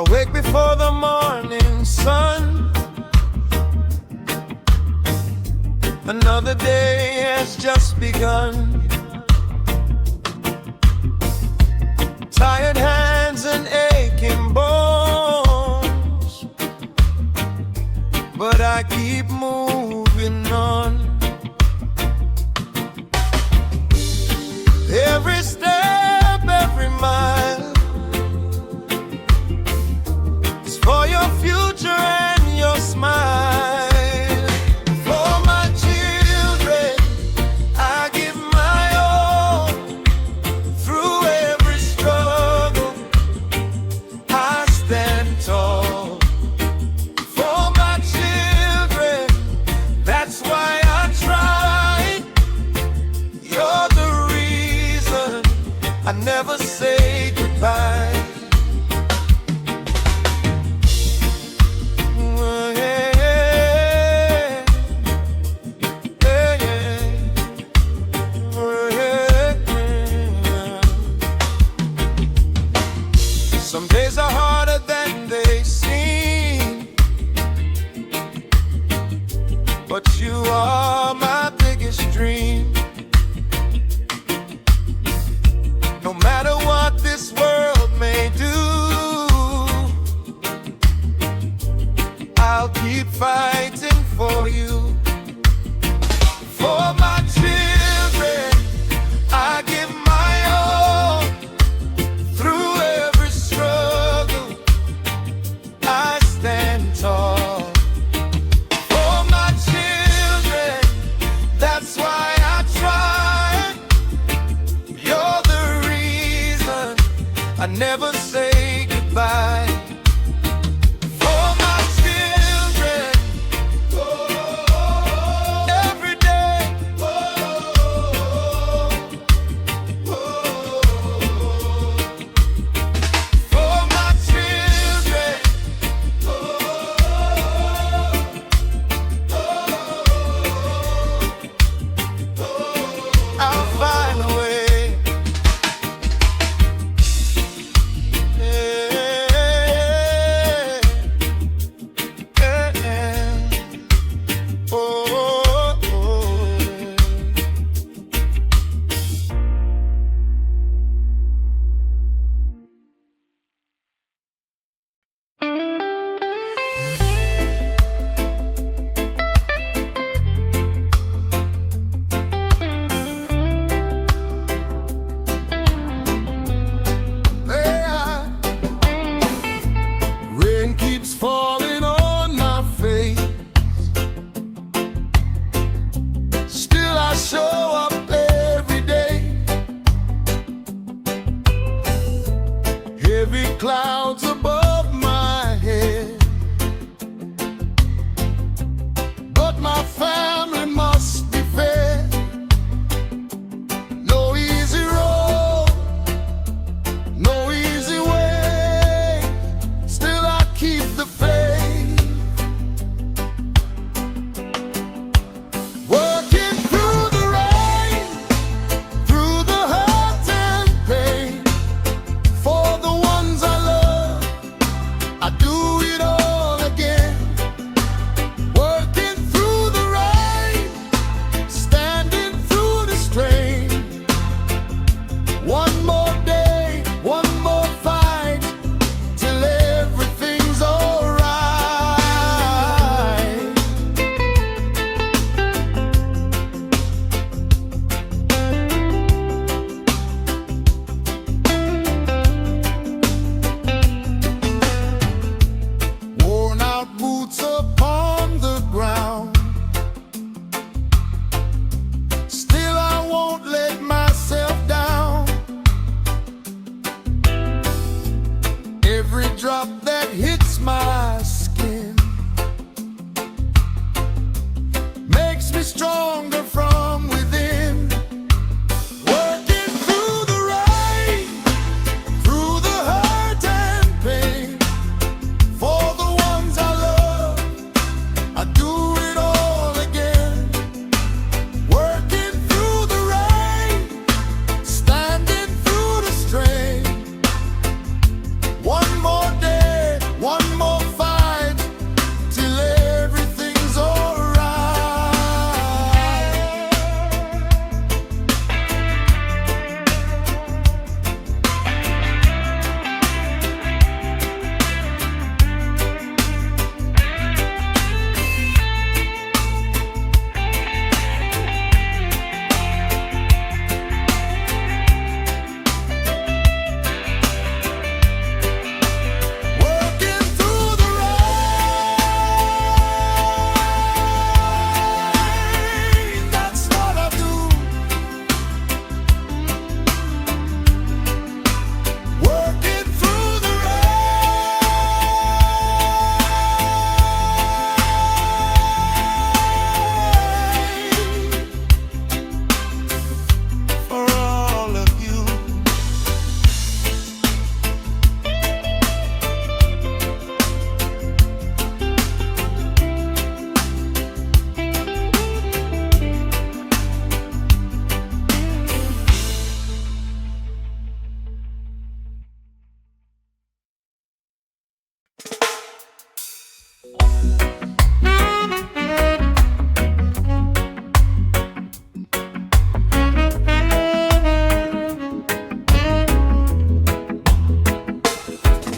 Awake before the morning sun. Another day has just begun. Tired hands and aching bones, but I keep moving on. Every step, every mile is for your future and your smile. For my children, I give my all. Through every struggle, I stand tall. For my children, that's why I try. You're the reason I never say goodbye. Some days are harder than they seem, but you are my biggest dream. No matter what this world may do, I'll keep fighting for you. For my children, I give my all. Through every struggle, I stand tall. For my children, that's why I try. You're the reason I never say goodbye. For my children, every day. For my children, I'll find a way. Rain keeps falling on my face, still I show up every day. Heavy clouds above my head, but my family must be fed. No easy road, no easy way, still I keep the faith. Working through the rain, through the hurt and pain. For the ones I love, I do it all again. Working through the rain, standing through the strain. One more day, one more fight, till everything's alright.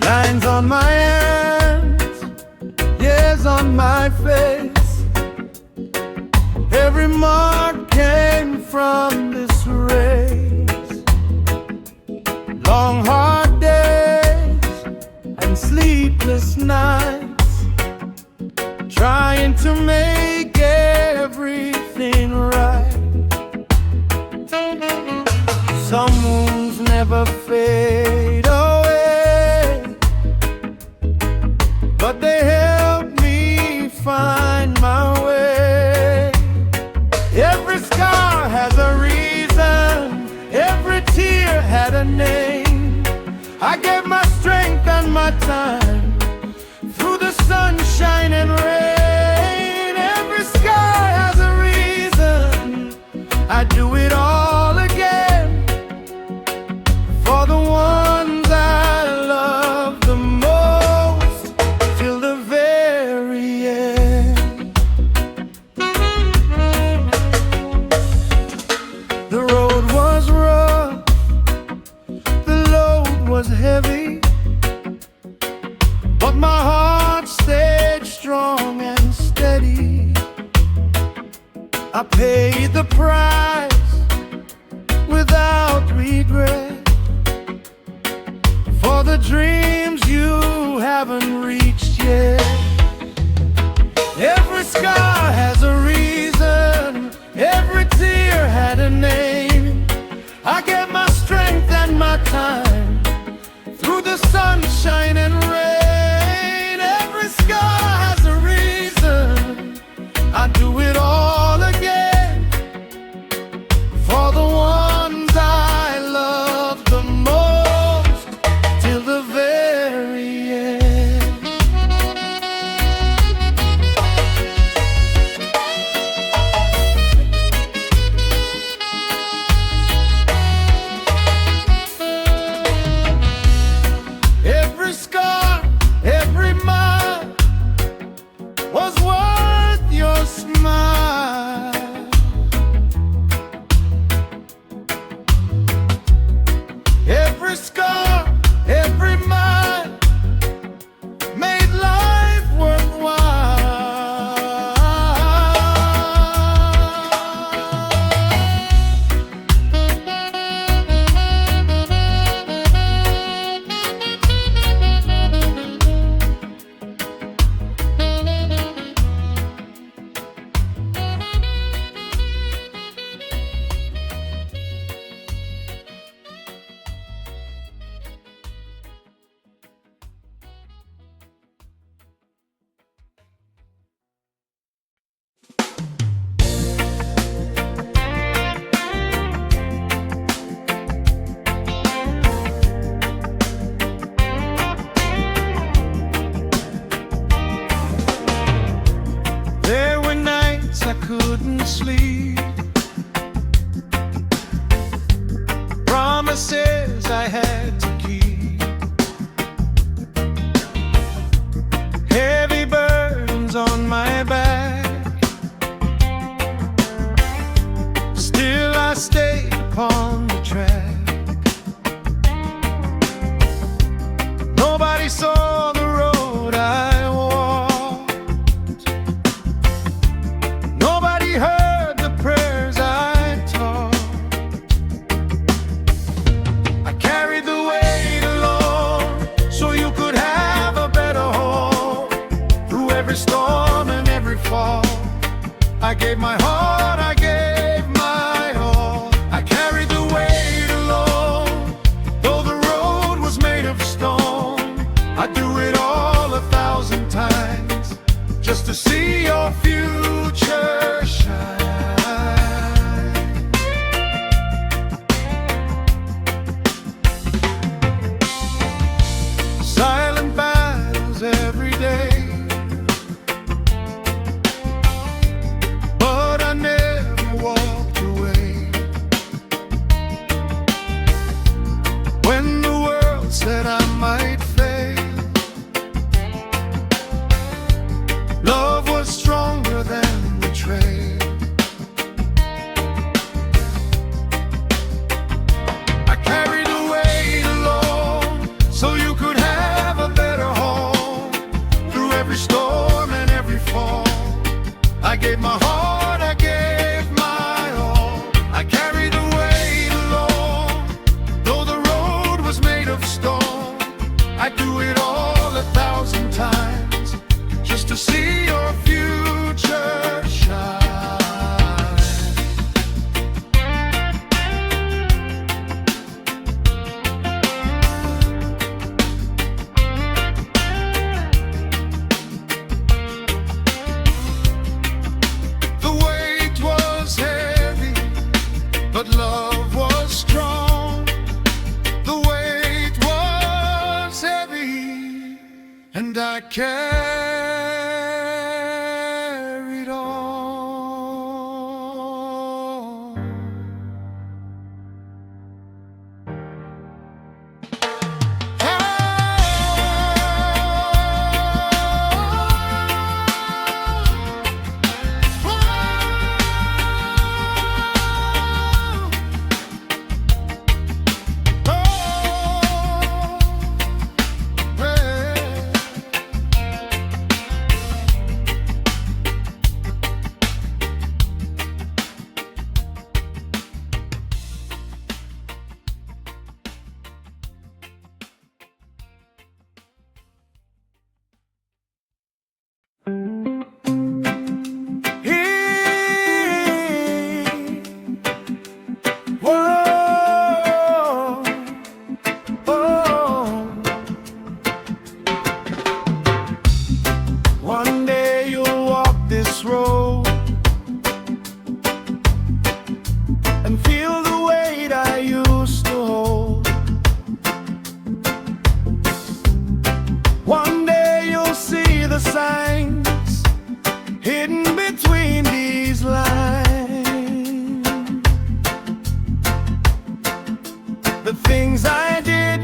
Lines on my hands, years on my face. Every mark came from this race. Long hard days and sleepless nights, trying to make everything right. Some wounds never fade away, but they help me find my way. Every scar has a reason, every tear had a name. I gave my strength and my time through the sunshine and rain. Every scar has a reason, I do it all again for the ones I love the most till the very end. The road was rough, the load was heavy, but my heart stayed strong and steady. I paid the price without regret for the dreams you haven't reached yet. Every scar has a reason, every tear had a name. I gave my strength and my time through the sunshine and rain. Every scar has a reason, I do it all again for the ones I love the most till the very end. Every scar, every mile was worth your smile. Every scar, every mile made life worthwhile. There were nights I couldn't sleep, promises I had to keep, heavy burdens on my back. Still I stayed upon the track. Nobody saw the road I walked, nobody heard the prayers I taught. I carried the weight alone so you could have a better home. Through every storm and every fall, I gave my heart, I gave my all. I carried the weight alone, though the road was made of stone. I'd do it all 1,000 times just to see your future shine. Silent battles every day, but I never walked away. When the world said I might fail, and I carried on. One day you'll walk this road and feel the weight I used to hold. One day you'll see the signs hidden between these lines. The things I did,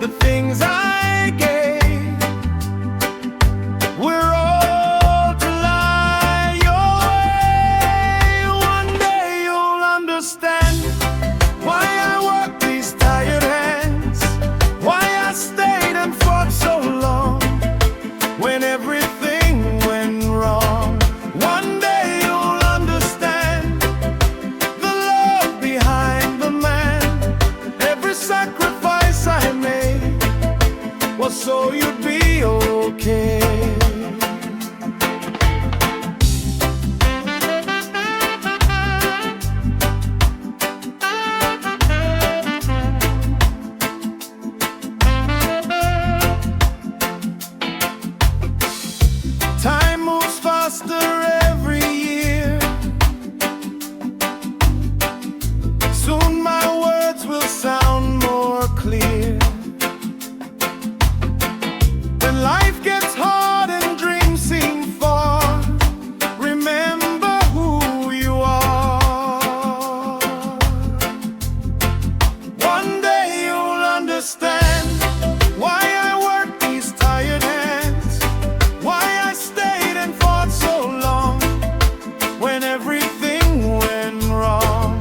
the things I gave, we're all to lie your way. One day you'll understand why I worked these tired hands, why I stayed and fought so long when everything went wrong. One day you'll understand the love behind the man. Every sacrifice I made was so you'd be okay. Time moves faster every year. Soon my words will sound more clear. When life gets hard and dreams seem far, remember who you are. One day you'll understand why I worked these tired hands, why I stayed and fought so long when everything went wrong.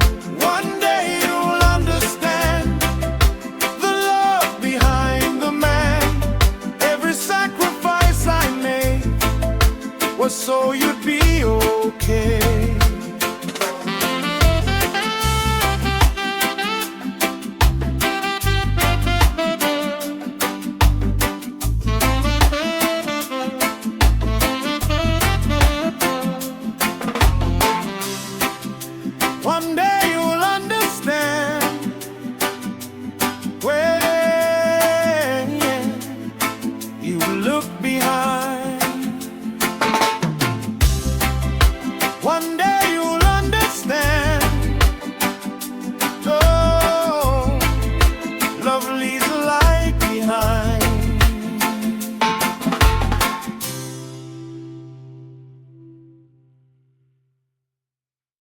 One day you'll understand the love behind the man. Every sacrifice I made was so you'd be okay. One day you'll understand when you look behind. One day